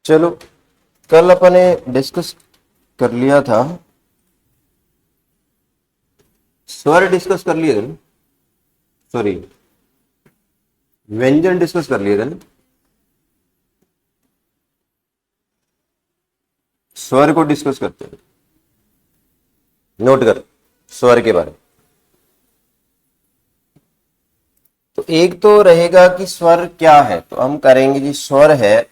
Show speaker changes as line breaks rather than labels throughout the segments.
चलो, कल अपन ने डिस्कस कर लिया था, स्वर डिस्कस कर लिए थे ना, सॉरी व्यंजन डिस्कस कर लिए थे ना। स्वर को डिस्कस करते हैं, नोट कर स्वर के बारे में। तो एक तो रहेगा कि स्वर क्या है, तो हम करेंगे जी स्वर है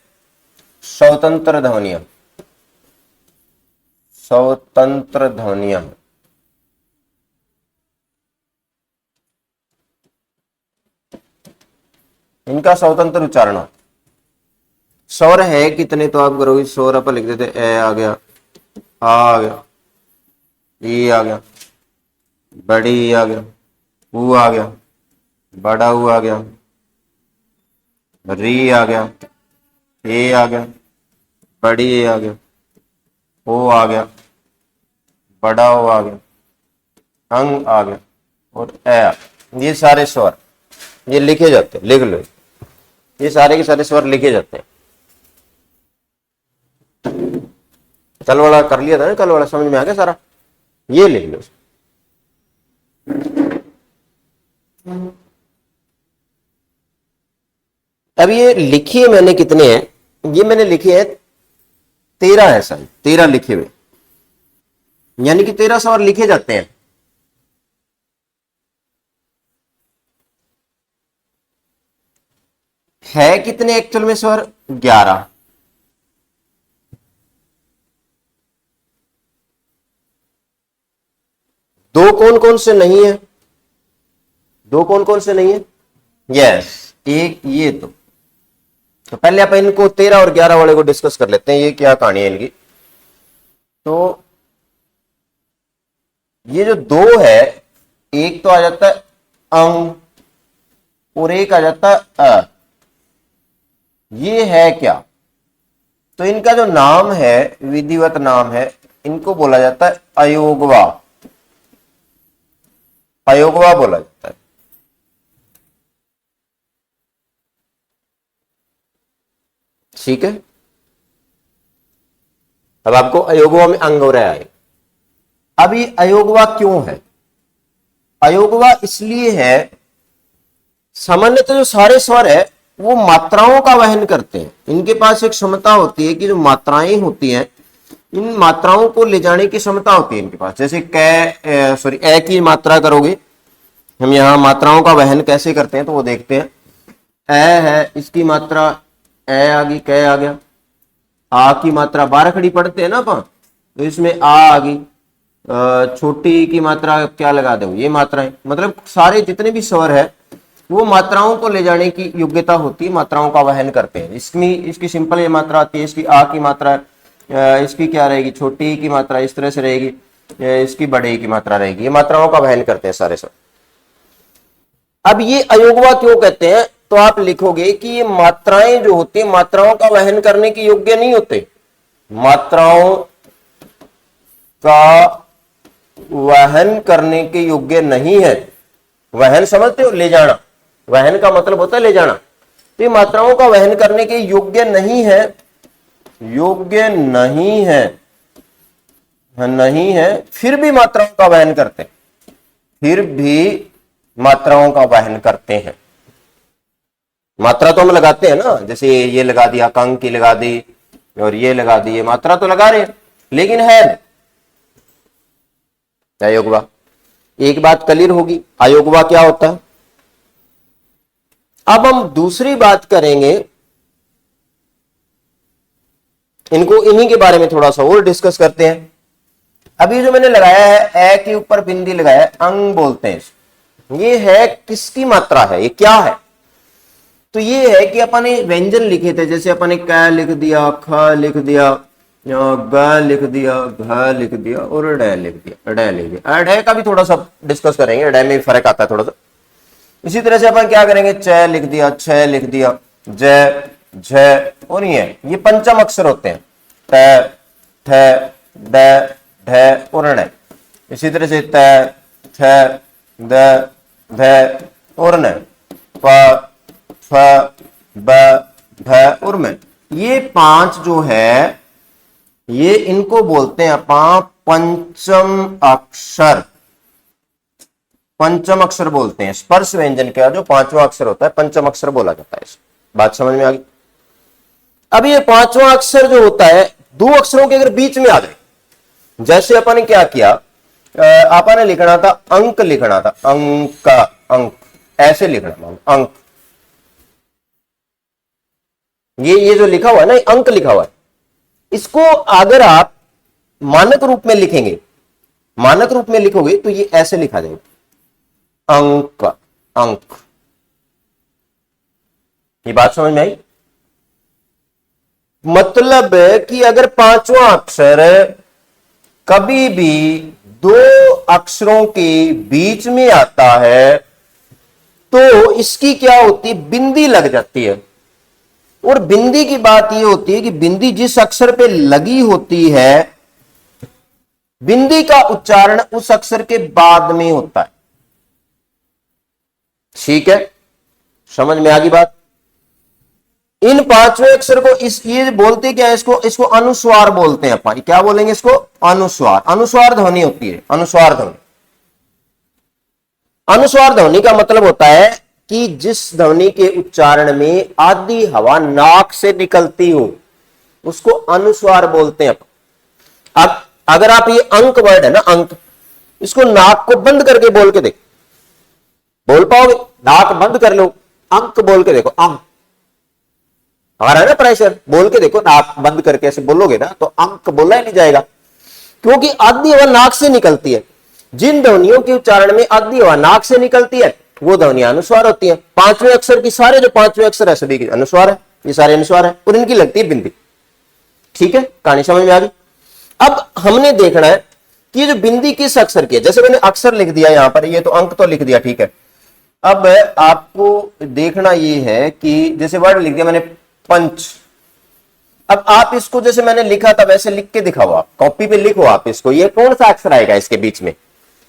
स्वतंत्र ध्वनियां। स्वतंत्र ध्वनियां, इनका स्वतंत्र उच्चारण। स्वर है कितने, तो आप करोगे स्वर अपन लिख देते ए आ गया, आ गया, ई आ गया, बड़ी ई आ गया, ऊ आ गया, बड़ा ऊ आ गया, री आ गया, ए आ गया, बड़ी ए आ गया, ओ आ गया, बड़ा ओ आ गया, अंग आ गया और ए आ गया। ये सारे स्वर ये लिखे जाते हैं, लिख लो, ये सारे के सारे स्वर लिखे जाते हैं। कल वाला कर लिया था ना, कल वाला समझ में आ गया सारा, ये लिख लो। अब ये लिखिए मैंने कितने हैं, ये मैंने लिखे हैं 13 है सर, 13 लिखे हुए, यानी कि 13 स्वर लिखे जाते हैं। है कितने एक्चुअल में स्वर, 11। दो कौन कौन से नहीं है, दो कौन कौन से नहीं है, यस एक ये। तो पहले आप इनको 13 और 11 वाले को डिस्कस कर लेते हैं, ये क्या कहानी है इनकी। तो ये जो दो है, एक तो आ जाता है अंग और एक आ जाता है अ। ये है क्या, तो इनका जो नाम है, विधिवत नाम है, इनको बोला जाता है अयोगवा। अयोगवा बोला जाता है। ठीक है, अब आपको अयोगवा में अंग हो रहा है। अब ये अयोगवा क्यों है, अयोगवा इसलिए है, सामान्यतः जो सारे स्वर है वो मात्राओं का वहन करते हैं। इनके पास एक क्षमता होती है कि जो मात्राएं होती हैं, इन मात्राओं को ले जाने की क्षमता होती है इनके पास। जैसे कै सॉरी ए की मात्रा करोगे, हम यहां मात्राओं का वहन कैसे करते हैं तो वो देखते हैं। ए है, इसकी मात्रा ए आ गई, कै आ गया। आ की मात्रा 12 खड़ी पढ़ते हैं ना अपन, तो इसमें आ गई। छोटी की मात्रा क्या लगा दो, ये मात्राएं, मतलब सारे जितने भी स्वर है वो मात्राओं को ले जाने की योग्यता होती है, मात्राओं का वहन करते हैं। इसकी सिंपल ये मात्रा आती है, इसकी आ की मात्रा, इसकी क्या रहेगी, छोटी की मात्रा इस तरह से रहेगी, इसकी बड़े की मात्रा रहेगी। ये मात्राओं का वहन करते हैं सारे स्वर। अब ये अयोगवा क्यों कहते हैं, तो आप लिखोगे कि ये मात्राएं जो होती है मात्राओं का वहन करने के योग्य नहीं होते। मात्राओं का वहन करने के योग्य नहीं है। वहन समझते हो, ले जाना, वहन का मतलब होता है ले जाना। तो ये मात्राओं का वहन करने के योग्य नहीं है, योग्य नहीं है, नहीं है, फिर भी मात्राओं का वहन करते हैं, फिर भी मात्राओं का वहन करते हैं। मात्रा तो हम लगाते हैं ना, जैसे ये लगा दिया, कंक की लगा दी और ये लगा दी, ये मात्रा तो लगा रहे हैं, लेकिन है अयोगवा। एक बात क्लियर होगी, अयोगवा क्या होता है। अब हम दूसरी बात करेंगे, इनको इन्हीं के बारे में थोड़ा सा और डिस्कस करते हैं। अभी जो मैंने लगाया है, ए के ऊपर बिंदी लगाया है, अंग बोलते हैं। ये है किसकी मात्रा है, ये क्या है, तो ये है कि अपन व्यंजन लिखे थे, जैसे अपन ने क लिख दिया, ख लिख दिया, ग लिख दिया, घ लिख दिया और ड लिख दिया, ड लिख दिया। ड का भी थोड़ा सा डिस्कस करेंगे, ड में भी फर्क आता है थोड़ा सा। इसी तरह से अपन क्या करेंगे, च लिख दिया, छ लिख दिया, ज झ और ये पंचम अक्षर होते हैं, त थ द ढ और ण। इसी तरह से त थ द ध और न, प फ ब भ और म। ये 5 जो है ये इनको बोलते हैं अपन पंचम अक्षर। पंचम अक्षर बोलते हैं। स्पर्श व्यंजन का जो 5वां अक्षर होता है पंचम अक्षर बोला जाता है। इस बात समझ में आ गई। अब ये 5वां अक्षर जो होता है दो अक्षरों के अगर बीच में आ जाए, जैसे अपन ने क्या किया, अपन ने लिखना था अंक, लिखना था अंक, अंक ऐसे लिखना था अंक। ये जो लिखा हुआ है ना, अंक लिखा हुआ है, इसको अगर आप मानक रूप में लिखेंगे, मानक रूप में लिखोगे तो ये ऐसे लिखा जाएगा अंक, अंक। ये बात समझ में आई? मतलब कि अगर 5वां अक्षर कभी भी दो अक्षरों के बीच में आता है तो इसकी क्या होती है, बिंदी लग जाती है। और बिंदी की बात यह होती है कि बिंदी जिस अक्षर पे लगी होती है, बिंदी का उच्चारण उस अक्षर के बाद में होता है। ठीक है, समझ में आ गई बात? इन 5वें अक्षर को ये बोलते क्या है, इसको अनुस्वार बोलते हैं अपन। क्या बोलेंगे इसको? अनुस्वार। अनुस्वार ध्वनि होती है, अनुस्वार ध्वनि। अनुस्वार ध्वनि का मतलब होता है कि जिस ध्वनि के उच्चारण में आधी हवा नाक से निकलती हो उसको अनुस्वार बोलते हैं अपन। अब अगर आप ये अंक वर्ड है ना, अंक, इसको नाक को बंद करके बोल के देखो, बोल पाओगे? नाक बंद कर लो, अंक बोल के देखो, अंक। हमारा है ना प्रेशर, बोल के देखो, नाक बंद करके ऐसे बोलोगे ना तो अंक बोला ही नहीं जाएगा, क्योंकि आधी हवा नाक से निकलती है। जिन ध्वनियों के उच्चारण में आधी हवा नाक से निकलती है वो ध्वनियां अनुस्वार होती है। 5वें अक्षर की सारे जो 5वें अक्षर है सभी अनुस्वार है, ये सारे अनुस्वार है और इनकी लगती है बिंदी। ठीक है, कहानी समझ में आ गई? अब हमने देखना है कि ये जो बिंदी किस अक्षर की है। जैसे मैंने अक्षर लिख दिया यहां पर, ये तो अंक तो लिख दिया, ठीक है। अब आपको देखना ये है कि जैसे वर्ड लिख दिया मैंने पंच, अब आप इसको जैसे मैंने लिखा था वैसे लिख के दिखाओ, आप कॉपी पे लिखो आप इसको। ये कौन सा अक्षर आएगा इसके बीच में?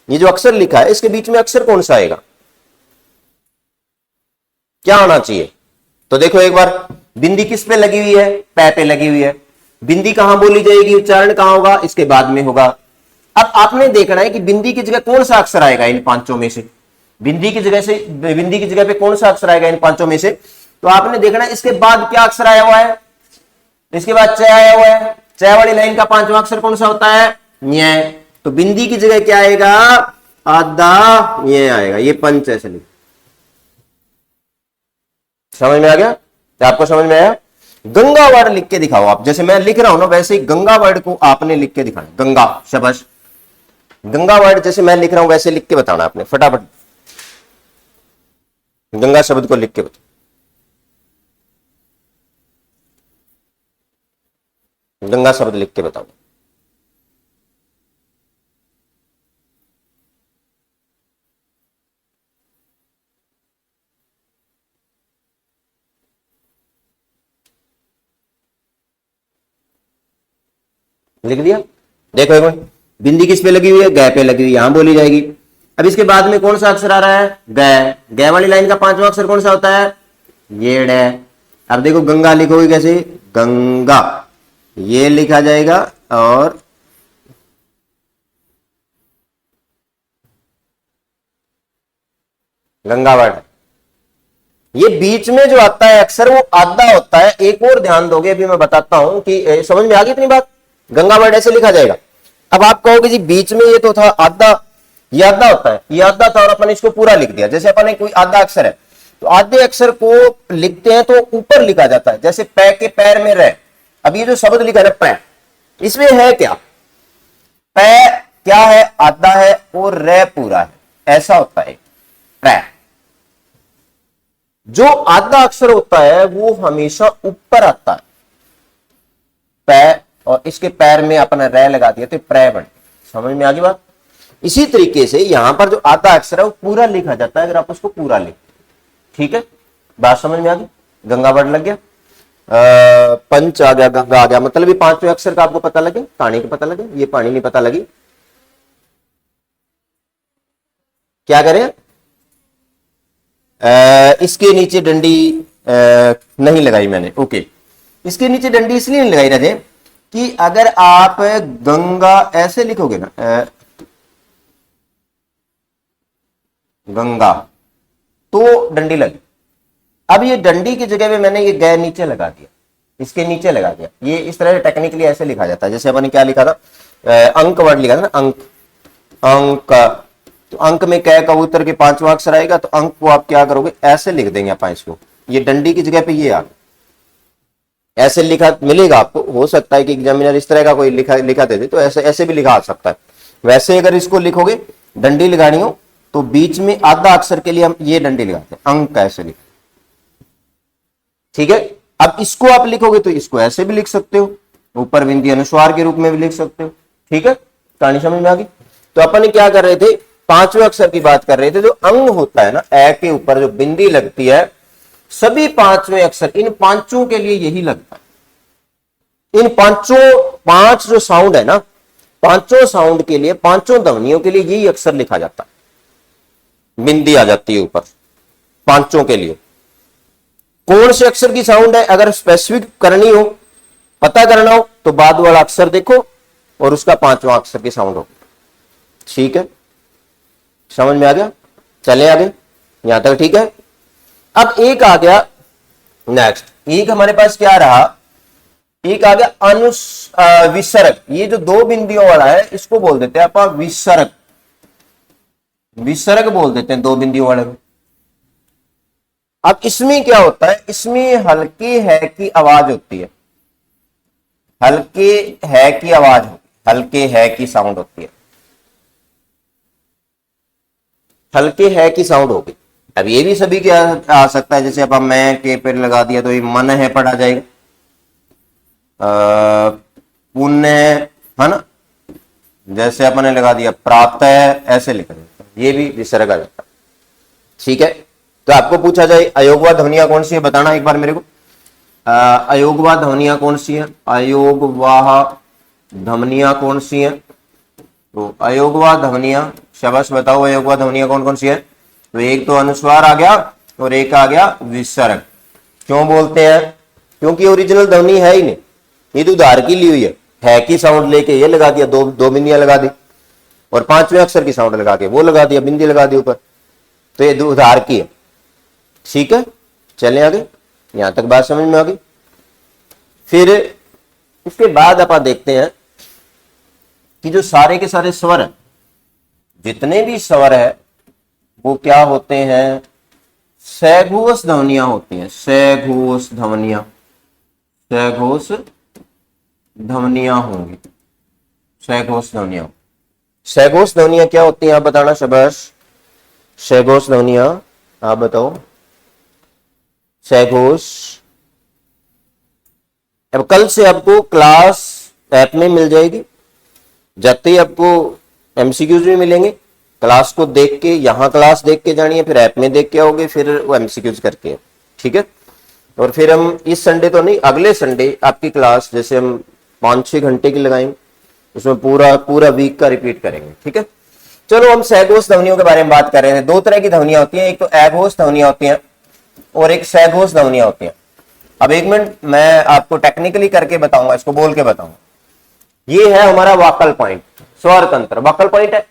ये जो अक्षर लिखा है इसके बीच में अक्षर कौन सा आएगा? क्या आना चाहिए? तो देखो एक बार, बिंदी किस पे लगी हुई है? पै पे लगी हुई है। बिंदी कहां बोली जाएगी, उच्चारण कहां होगा? इसके बाद में होगा। अब आपने देखना है कि बिंदी की जगह कौन सा अक्षर आएगा इन 5 में से। बिंदी की जगह पे कौन सा अक्षर आएगा इन 5 में से? तो आपने देखना है इसके बाद क्या अक्षर आया हुआ है। इसके बाद च आया हुआ है। च वाली लाइन का 5वां अक्षर कौन सा होता है? न्याय। तो बिंदी की जगह क्या आएगा? आधा ये आएगा। ये पंच ऐसे लिख। समझ में आ गया? आपको समझ में आया? गंगा वर्ड लिख के दिखाओ आप। जैसे मैं लिख रहा हूं ना वैसे ही गंगा वर्ड को आपने लिख के दिखाना। गंगा शब्द, गंगा वर्ड जैसे मैं लिख रहा हूं वैसे लिख के बताना आपने फटाफट। गंगा शब्द को लिख के बताओ। गंगा शब्द लिख के बताओ। लिख दिया? देखो एक मिनट, बिंदी किस पे लगी हुई है? गै पे लगी हुई, यहां बोली जाएगी। अब इसके बाद में कौन सा अक्षर आ रहा है? गै। गै वाली लाइन का 5वां अक्षर कौन सा होता है? ये डे। अब देखो गंगा लिखोगे कैसे? गंगा, ये लिखा जाएगा और गंगा वर्ड। ये बीच में जो आता है अक्षर वो आधा होता है। एक और ध्यान दोगे, अभी मैं बताता हूं कि समझ में आ गई इतनी बात। गंगा वर्ड ऐसे लिखा जाएगा। अब आप कहोगे जी बीच में ये तो था आधा, ये आधा होता है, ये आधा था और अपन इसको पूरा लिख दिया। जैसे अपन कोई आधा अक्षर है तो आधे अक्षर को लिखते हैं तो ऊपर लिखा जाता है। जैसे पै के पैर में रह। अब ये जो शब्द लिखा है पै, इसमें है क्या? पै क्या है? आधा है और रे पूरा है, ऐसा होता है पै। जो आधा अक्षर होता है वो हमेशा ऊपर आता है, पै, और इसके पैर में अपना रे लगा दिया तो प्रे बन। समझ में आ गई बात? इसी तरीके से यहां पर जो आधा अक्षर है वो पूरा लिखा जाता है अगर आप उसको पूरा लिख। ठीक है, बात समझ में आ गई? गंगा वर्ड लग गया, पंच आ गया, गंगा आ गया। मतलब ये 5वें अक्षर का आपको पता लगे, पानी का पता लगे। ये पानी नहीं पता लगी, क्या करें? इसके नीचे डंडी नहीं लगाई मैंने। ओके, इसके नीचे डंडी इसलिए नहीं लगाई रहे कि अगर आप गंगा ऐसे लिखोगे ना, गंगा, तो डंडी लगी। अब ये डंडी की जगह पे मैंने ये गै नीचे लगा दिया, इसके नीचे लगा दिया। ये इस तरह टेक्निकली ऐसे लिखा जाता है। जैसे अपन ने क्या लिखा था, अंक वर्ड लिखा था ना, अंक, अंक, तो अंक में कै कबूतर के 5वां अक्षर आएगा, तो अंक को आप क्या करोगे, ऐसे लिख देंगे आप इसको। ये डंडी की जगह पे ये आ, ऐसे लिखा मिलेगा आपको। हो सकता है कि एग्जामिनर इस तरह का कोई लिखा दे दे, तो ऐसे ऐसे भी लिखा आ सकता है। वैसे अगर इसको लिखोगे, डंडी लगानी हो, तो बीच में आधा अक्षर के लिए हम ये डंडी लगाते हैं, अंक ऐसे लिख, ठीक है। अब इसको आप लिखोगे तो इसको ऐसे भी लिख सकते हो, ऊपर बिंदी अनुस्वार के रूप में भी लिख सकते हो, ठीक है। कहानी समझ में आ गई। तो अपन ने क्या कर रहे थे, 5वें अक्षर की बात कर रहे थे। जो अंग होता है ना, ए के ऊपर जो बिंदी लगती है, सभी 5वें अक्षर, इन पांचों के लिए यही लगता है। इन पांच जो साउंड है ना, पांचों साउंड के लिए, पांचों ध्वनियों के लिए यही अक्षर लिखा जाता है, बिंदी आ जाती है ऊपर पांचों के लिए। कौन से अक्षर की साउंड है, अगर स्पेसिफिक करनी हो, पता करना हो, तो बाद वाला अक्षर देखो और उसका 5वां अक्षर की साउंड हो, ठीक है। समझ में आ गया, चले आगे, यहां तक ठीक है। अब एक आ गया नेक्स्ट, एक हमारे पास क्या रहा, एक आ गया विसर्ग। ये जो 2 बिंदियों वाला है, इसको बोल देते हैं आप विसर्ग, विसर्ग बोल देते हैं 2 बिंदियों वाले को। अब इसमें क्या होता है, इसमें हल्के है की आवाज होती है, हल्के है की आवाज, हल्के है की साउंड होती है, हल्के है की साउंड होगी। अब ये भी सभी के आ सकता है। जैसे अब मैं के पे लगा दिया तो ये मन है पढ़ा जाएगा, पुण्य है ना, जैसे अपन ने लगा दिया प्राप्त है, ऐसे लिखा जाता है, ये भी विसर्ग आ जाता है, ठीक है। तो आपको पूछा जाए अयोगवा ध्वनियां कौन सी है, बताना एक बार मेरे को। अयोगवा ध्वनियां कौन सी है, अयोगवाह ध्वनियां कौन सी है, तो अयोगवा ध्वनियां, शाबाश बताओ अयोगवा ध्वनियां कौन कौन सी है। तो एक तो अनुस्वार आ गया और एक आ गया विसर्ग। क्यों बोलते हैं, क्योंकि ओरिजिनल ध्वनि है ही नहीं, ये तो उधार की ली हुई है की साउंड लेके ये लगा दिया, दो बिंदियां लगा दी, और 5वें अक्षर की साउंड लगा के वो लगा दिया, बिंदी लगा दी ऊपर, तो ये उधार की है, ठीक है। चले आगे, यहां तक बात समझ में आ गई। फिर इसके बाद आप देखते हैं कि जो सारे के सारे स्वर है, जितने भी स्वर है वो क्या होते हैं, सघोष ध्वनियां होती हैं, सघोष ध्वनियां, सघोष ध्वनियां होंगी, सघोष ध्वनियां। सघोष ध्वनियां क्या होती हैं आप बताना, शाबाश। सघोष ध्वनियां आप बताओ, सघोष। अब कल से आपको क्लास ऐप में मिल जाएगी, जाते ही आपको एमसीक्यूज भी मिलेंगे। क्लास को देख के, यहां क्लास देख के जानी है, फिर ऐप में देख के आओगे, फिर वो एमसीक्यूज करके, ठीक है। और फिर हम इस संडे तो नहीं, अगले संडे आपकी क्लास जैसे हम 5-6 घंटे की लगाएंगे, उसमें पूरा वीक का रिपीट करेंगे, ठीक है। चलो हम सघोष ध्वनियों के बारे में बात कर रहे थे। 2 तरह की ध्वनियां होती हैं, एक तो अघोष ध्वनियां होती हैं और एक सघोष ध्वनियां होती हैं। अब 1 मिनट मैं आपको टेक्निकली करके बताऊंगा, इसको बोल के बताऊंगा। ये है हमारा वोकल पॉइंट, स्वर तंत्र, वोकल पॉइंट है,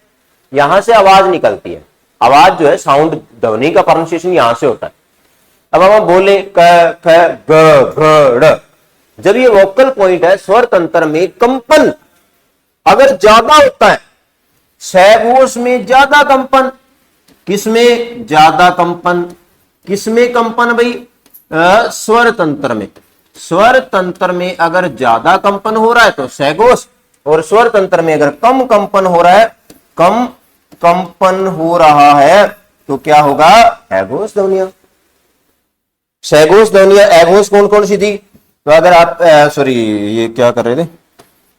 यहां से आवाज निकलती है। आवाज जो है, साउंड, ध्वनि का प्रोनाउंसिएशन यहां से होता है। अब हम बोले क ख ग घ ड़, जब ये वोकल पॉइंट है, स्वर तंत्र में कंपन अगर ज्यादा होता है, सघोष में ज्यादा कंपन, किसमें ज्यादा कंपन, किसमें कंपन भाई, स्वर तंत्र में। स्वर तंत्र में अगर ज्यादा कंपन हो रहा है तो सघोष, और स्वर तंत्र में अगर कम कंपन हो रहा है, कम कंपन हो रहा है, तो क्या होगा, अघोष ध्वनियां। सघोष ध्वनियां, अघोष कौन कौन सी थी, तो अगर आप सॉरी ये क्या कर रहे थे,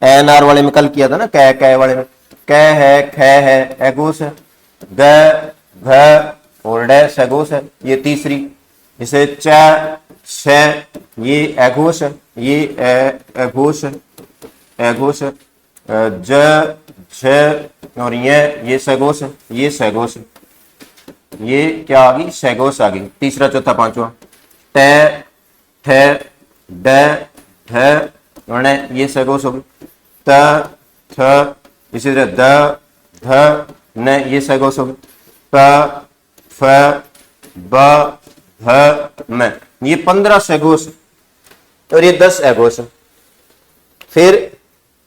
एनआर वाले में कल किया था ना, कै वाले में, क है, ख है, अघोष है, ग घ और ड सघोष है, ये तीसरी। इसे च छ, ये अघोष है, ये अघोष है, अघोष है, ज छ और ये सघोष है, ये सघोष है, ये क्या आ गई, सघोष आ गई। तीसरा, चौथा, पांचवा, ट ठ ड है वर्ण ये सगोश होगी, त थ, इसी तरह द ध न ये सगोश होगी, प फ ब भ म ये 15 सगोश और ये 10 अघोष। फिर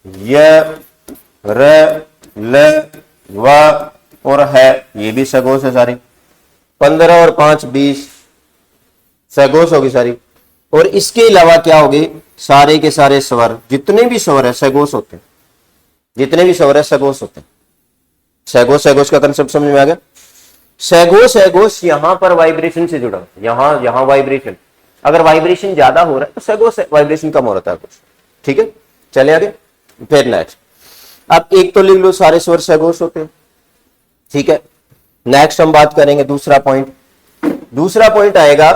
य र ल व और है ये भी सगोश है सारी, 15 और 5 20 सगोश होगी सारी। और इसके अलावा क्या होगी, सारे के सारे स्वर जितने भी स्वर है सगोश होते हैं, जितने भी स्वर है सगोश होते हैं। सगोश सगोश का कंसेप्ट समझ में आ गया। सगोश सगोश यहां पर वाइब्रेशन से जुड़ा होता है, यहां वाइब्रेशन, अगर वाइब्रेशन ज्यादा हो रहा है तो सगोश वाइब्रेशन कम हो रहा है कुछ, ठीक है। चले आगे। फिर नेक्स्ट, अब एक तो लिख लो सारे स्वर सगोश होते हैं, ठीक है। नेक्स्ट हम बात करेंगे दूसरा पॉइंट। दूसरा पॉइंट आएगा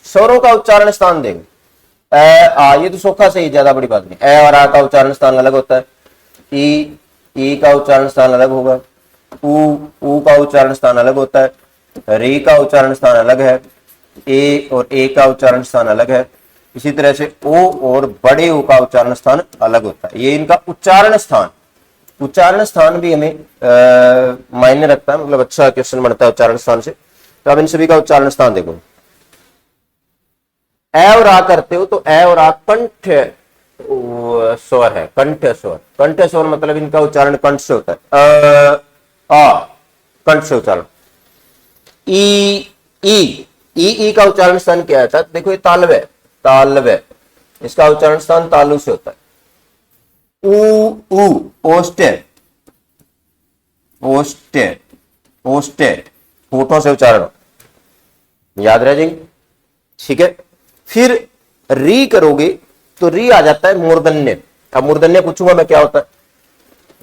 स्वरों का उच्चारण स्थान देंगे। ये तो सोखा से ही, ज्यादा बड़ी बात नहीं। ए और आ का उच्चारण स्थान अलग होता है, ई का उच्चारण स्थान अलग होगा, ऊ का उच्चारण स्थान अलग होता है, री का उच्चारण स्थान अलग है, ए और ए का उच्चारण स्थान अलग है। इसी तरह से ओ और बड़े ओ का उच्चारण स्थान अलग होता है। ये इनका उच्चारण स्थान भी हमें मायने रखता है, मतलब अच्छा क्वेश्चन बनता है उच्चारण स्थान से। तो अब इन सभी का उच्चारण स्थान देखो। ए और आ करते हो तो ए और आ कंठ स्वर है, कंठ स्वर मतलब इनका उच्चारण कंठ से होता है। कंठ से उच्चारण। ई का उच्चारण स्थान क्या है, देखो ये तालव्य, इसका उच्चारण स्थान तालु से होता है। ओष्टे होठों से उच्चारण, याद रह जाएंगे, ठीक है। फिर री करोगे तो री आ जाता है मूर्धन्य। अब मूर्धन्य पूछूंगा मैं क्या होता है,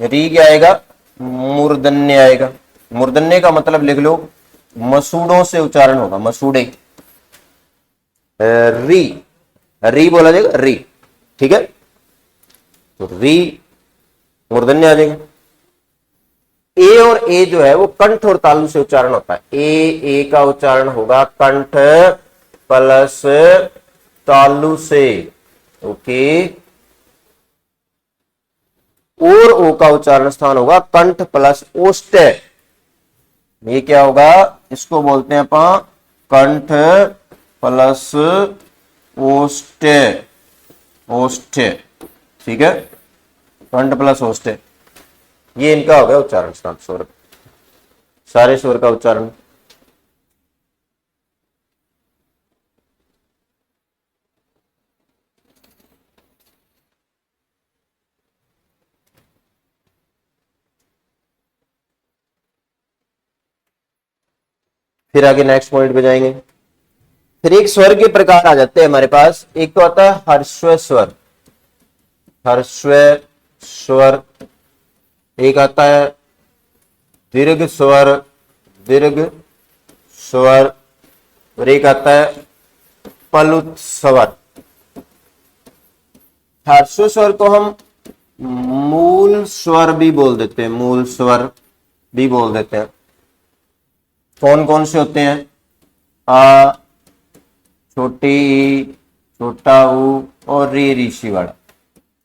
री क्या आएगा, मूर्धन्य आएगा। मूर्धन्य का मतलब लिख लो मसूड़ों से उच्चारण होगा, मसूड़े। री बोला जाएगा, री, ठीक है। तो री मूर्धन्य आ जाएगा। ए और ए जो है वो कंठ और तालु से उच्चारण होता है। ए का उच्चारण होगा कंठ प्लस तालु से, ओके। और ओ का उच्चारण स्थान होगा कंठ प्लस ओष्ठ। ये क्या होगा, इसको बोलते हैं अपन कंठ प्लस ओष्ठ, ठीक है, कंठ प्लस ओष्ठ। ये इनका हो गया उच्चारण स्थान, स्वर, सारे स्वर का उच्चारण। फिर आगे नेक्स्ट पॉइंट पे जाएंगे। फिर एक स्वर के प्रकार आ जाते हैं हमारे पास। एक तो आता है हर्स्व स्वर, एक आता है दीर्घ स्वर, और एक आता है प्लुत स्वर। हर्स्व स्वर को हम मूल स्वर भी बोल देते हैं, मूल स्वर भी बोल देते हैं। कौन कौन से होते हैं, आ, छोटी ई, छोटा ऊ और री ऋषि वाला,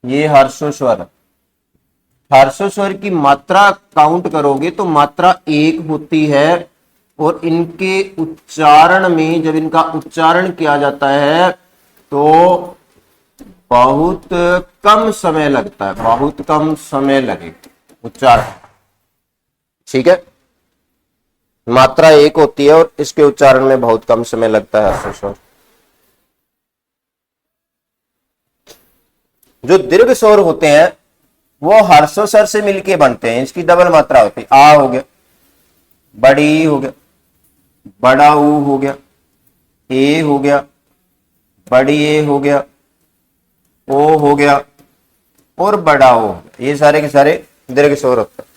ये हर्स्व स्वर है। हर्स्व स्वर की मात्रा काउंट करोगे तो मात्रा 1 होती है, और इनके उच्चारण में जब इनका उच्चारण किया जाता है तो बहुत कम समय लगता है, बहुत कम समय लगेगा उच्चारण, ठीक है। मात्रा 1 होती है और इसके उच्चारण में बहुत कम समय लगता है हर्स्व स्वर। जो दीर्घ स्वर होते हैं वो हर्स्व स्वर से मिलके बनते हैं, इसकी डबल मात्रा होती है। आ हो गया, बड़ी हो गया, बड़ा ऊ हो गया, ए हो गया, बड़ी ए हो गया, ओ हो गया और बड़ा ओ हो गया। ये सारे के सारे दीर्घ स्वर होते हैं,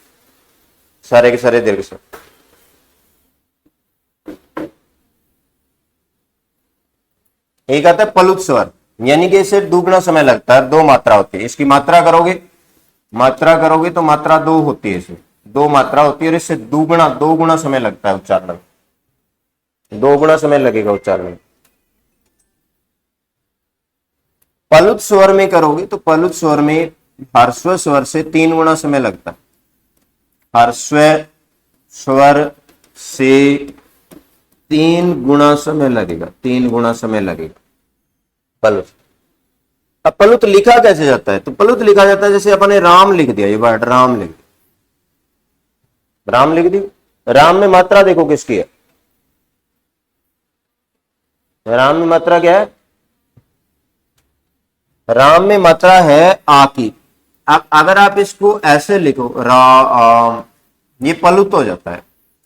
सारे के सारे दीर्घ स्वर। एक आता है प्लुत स्वर, यानी कि इसे दुगना समय लगता है, 2 मात्रा होती है। इसकी मात्रा करोगे तो मात्रा 2 होती है, इसमें 2 मात्रा होती है, और इससे 2 गुना समय लगता है उच्चारण में, 2 गुना समय लगेगा उच्चारण में। पलुत स्वर में करोगे तो पलुत स्वर में ह्रस्व स्वर से 3 गुना समय लगता है। ह्रस्व स्वर से 3 गुना समय लगेगा, 3 गुना समय लगेगा पलुत। अब पलुत लिखा कैसे जाता है? तो पलुत लिखा जाता है जैसे अपने राम लिख दिया, ये वर्ड राम लिख दिया, राम लिख दी। राम में मात्रा देखो किसकी है? राम में मात्रा क्या है? राम में मात्रा है आ की। अब अगर आप इसको ऐसे लिखो राम, ये पलुत हो जाता है।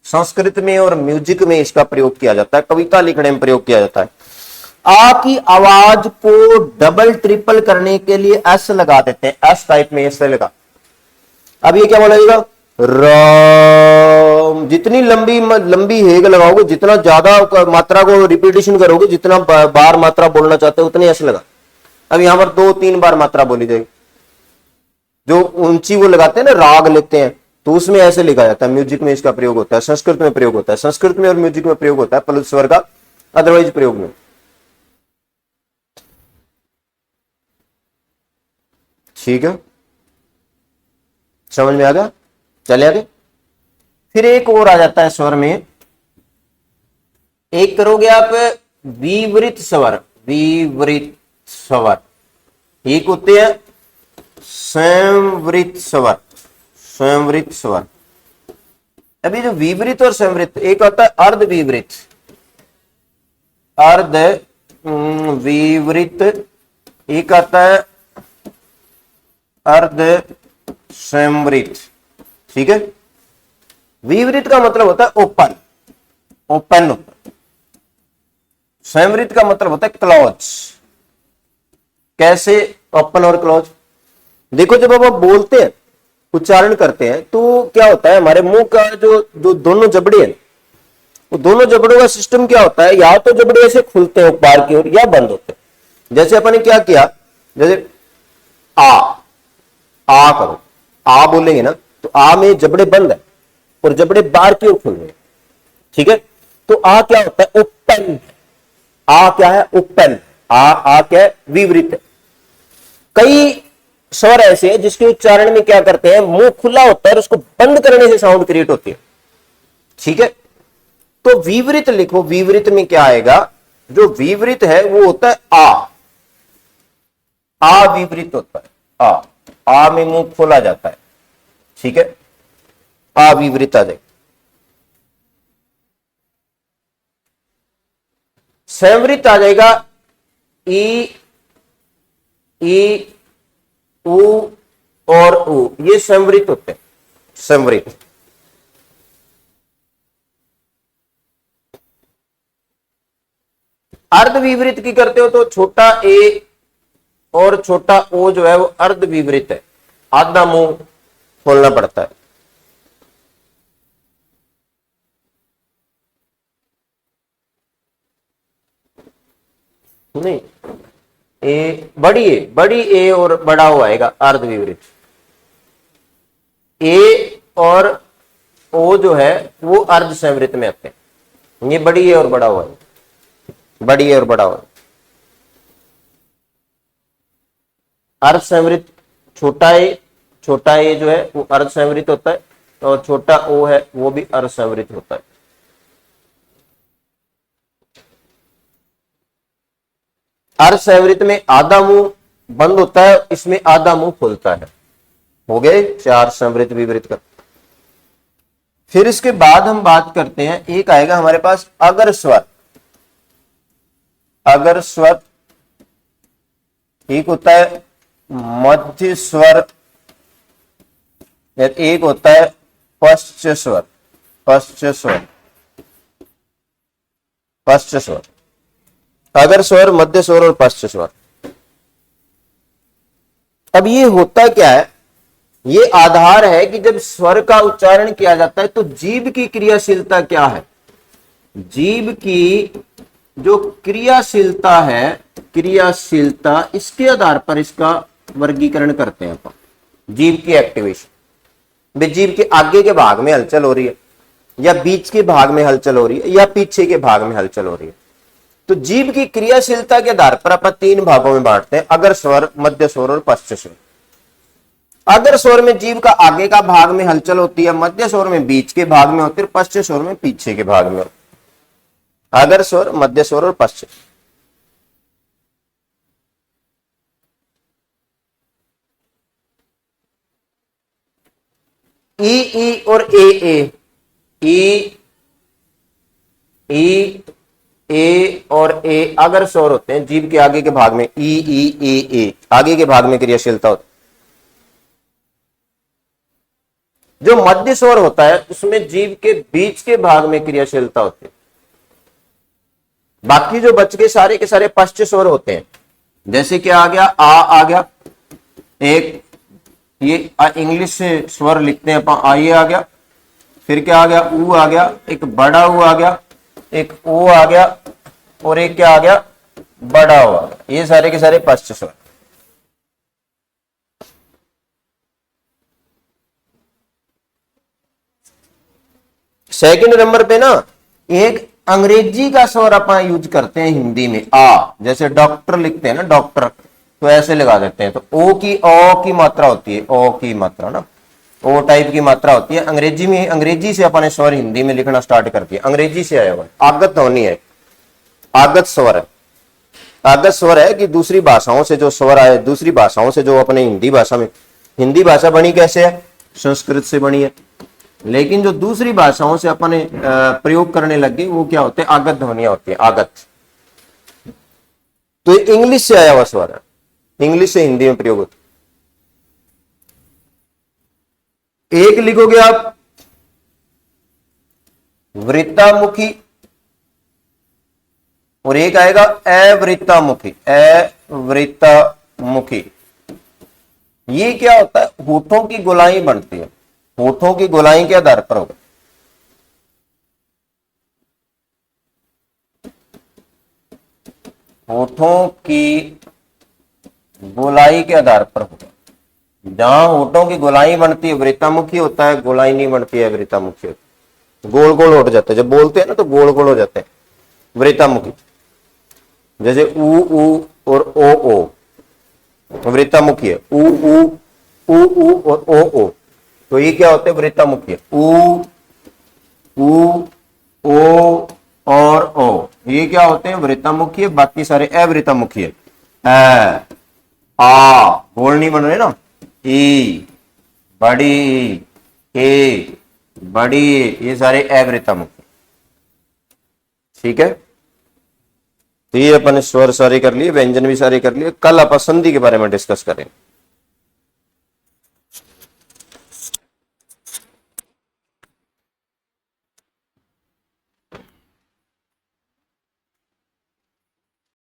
संस्कृत में और म्यूजिक में इसका प्रयोग किया जाता है, कविता लिखने में प्रयोग किया जाता है। आ की आवाज को डबल ट्रिपल करने के लिए एस लगा देते हैं, एस टाइप में ऐसे लगा। अब ये क्या बोलेगा? राम। जितनी लंबी लंबी हेग लगाओगे, जितना ज्यादा मात्रा को रिपीटेशन करोगे, जितना बार मात्रा बोलना चाहते हो उतनी ऐसे लगा। अब यहां पर 2-3 बार मात्रा बोली जाएगी। जो ऊंची वो लगाते हैं ना, राग लेते हैं, तो उसमें ऐसे लिखा जाता है। म्यूजिक में इसका प्रयोग होता है, संस्कृत में प्रयोग होता है, संस्कृत में और म्यूजिक में प्रयोग होता है पलुत स्वर का, अदरवाइज प्रयोग में। ठीक है, समझ में आ गया? चले आगे। फिर एक और आ जाता है स्वर में, एक करोगे आप विवृत स्वर। विवृत स्वर एक होते हैं संवृत स्वर, संवृत स्वर। अभी जो विवृत और संवृत, एक होता है अर्ध विवृत, अर्ध विवृत, एक आता है अर्ध संवृत। ठीक है, विवृत का मतलब होता है ओपन, ओपन होता है। संवृत का मतलब होता है क्लोज। कैसे ओपन और क्लोज? देखो, जब आप बोलते हैं, उच्चारण करते हैं, तो क्या होता है, हमारे मुंह का जो दोनों जबड़े हैं, वो दोनों जबड़ों का सिस्टम क्या होता है, या तो जबड़े ऐसे खुलते हैं ऊपर की ओर या बंद होते हैं। जैसे अपन ने क्या किया, जैसे आ करो, आ बोलेंगे ना, तो आ में जबड़े बंद है और जबड़े बाहर की ओर खुल रहे हैं। ठीक है, तो आ क्या होता है? ओपन। आ क्या है? ओपन। आ क्या है? विवृत है। कई स्वर ऐसे हैं जिसके उच्चारण में क्या करते हैं, मुंह खुला होता है और उसको बंद करने से साउंड क्रिएट होती है। ठीक है, तो विवृत लिखो। विवृत में क्या आएगा? जो विवृत है वो होता है आ विवृत होता है। आ में मुंह खोला जाता है। ठीक है, अविवृत आ जाएगा। संवृत आ जाएगा ई, उ और उ, ये संवृत होते हैं, संवृत। अर्ध विवृत की करते हो तो छोटा ए और छोटा ओ जो है वो अर्ध विवृत है, आधा मुंह खोलना पड़ता है। नहीं, बड़ी ए और बड़ा ओ आएगा अर्ध विवृत। ए और ओ जो है वो अर्ध संवृत में आते हैं। ये बड़ी ए और बड़ा ओ है, बड़ी ए और बड़ा ओ। अर्ध संवृत छोटा ए जो है वो अर्ध संवृत होता है, और छोटा ओ है वो भी अर्ध संवृत होता है। अर्ध संवृत में आधा मुंह बंद होता है, इसमें आधा मुंह खुलता है। हो गए 4 संवृत विवृत का। फिर इसके बाद हम बात करते हैं, एक आएगा हमारे पास अगर स्वर। अगर स्वर एक होता है मध्य स्वर, एक होता है पश्च स्वर। पश्च स्वर, पश्च स्वर, अगर स्वर, मध्य स्वर और पश्च स्वर। अब ये होता क्या है, ये आधार है कि जब स्वर का उच्चारण किया जाता है तो जीभ की क्रियाशीलता क्या है। जीभ की जो क्रियाशीलता है, क्रियाशीलता, इसके आधार पर इसका वर्गीकरण करते हैं अपन। जीभ की एक्टिवेशन, जीभ के आगे के भाग में हलचल हो रही है, या बीच के भाग में हलचल हो रही है, या पीछे के भाग में हलचल हो रही है। तो जीभ की क्रियाशीलता के आधार पर अपन तीन भागों में बांटते हैं, अग्र स्वर, मध्य स्वर और पश्च स्वर। अग्र स्वर में जीभ का आगे का भाग में हलचल होती है, मध्य स्वर में बीच के भाग में होती है, पश्च स्वर में पीछे के भाग में होती है। अग्र स्वर, मध्य स्वर और पश्च। ई और ए, ई ए और ए अगर स्वर होते हैं जीभ के आगे के भाग में, ई ए आगे के भाग में क्रियाशीलता होती है। जो मध्य स्वर होता है उसमें जीभ के बीच के भाग में क्रियाशीलता होती है। बाकी जो बच के सारे पश्च स्वर होते हैं, जैसे कि आ गया आ गया, एक ये इंग्लिश से स्वर लिखते हैं अपन, आ ये आ गया, फिर क्या आ गया, ऊ आ गया, एक बड़ा ऊ आ गया, एक ओ आ गया, और एक क्या आ गया, बड़ा ओ आ गया। ये सारे के सारे पश्च स्वर। सेकंड नंबर पे ना एक अंग्रेजी का स्वर अपन यूज करते हैं हिंदी में, आ, जैसे डॉक्टर लिखते हैं ना, डॉक्टर, तो ऐसे लगा देते हैं, तो ओ की मात्रा होती है, ओ की मात्रा ना, ओ टाइप की मात्रा होती है अंग्रेजी में। अंग्रेजी से अपने स्वर हिंदी में लिखना स्टार्ट करती है, अंग्रेजी से आया हुआ। आगत ध्वनि है, आगत स्वर है। आगत स्वर है कि दूसरी भाषाओं से जो स्वर आए, दूसरी भाषाओं से जो अपने हिंदी भाषा में, हिंदी भाषा बनी कैसे है, संस्कृत से बनी है, लेकिन जो दूसरी भाषाओं से अपने प्रयोग करने लग गए वो क्या होते हैं, आगत ध्वनियां होती है, आगत। तो इंग्लिश से आया हुआ स्वर है, इंग्लिश से हिंदी में प्रयोग होता है। एक लिखोगे आप वृत्तामुखी और एक आएगा अवृत्तामुखी, अवृत्तामुखी। ये क्या होता है, होठों की गोलाई बनती है, होठों की गोलाई के आधार पर होगा। होठों की गोलाई के आधार पर होगा। जहां होठों की गोलाई बनती है वृत्तामुखी होता है, गोलाई नहीं बनती है वृत्तामुखी होती है। गोल गोल उठ जाते हैं जब बोलते हैं ना, तो गोल गोल हो जाते हैं वृत्तामुखी। जैसे ऊ और ओ वृत्तामुखी है, ऊ और ओ, तो ये क्या होते हैं, वृत्तामुखी है। ऊ ओ और ओ, ये क्या होते हैं, वृत्तामुखी है। बाकी सारे अवृत्तामुखी है। आ गोल नहीं बन रहे ना, ई बड़ी, ए बड़ी, ये सारे अवृत्तामुखी। ठीक है, तो ये अपन स्वर सारे कर लिए, व्यंजन भी सारे कर लिए। कल अपन संधि के बारे में डिस्कस करें।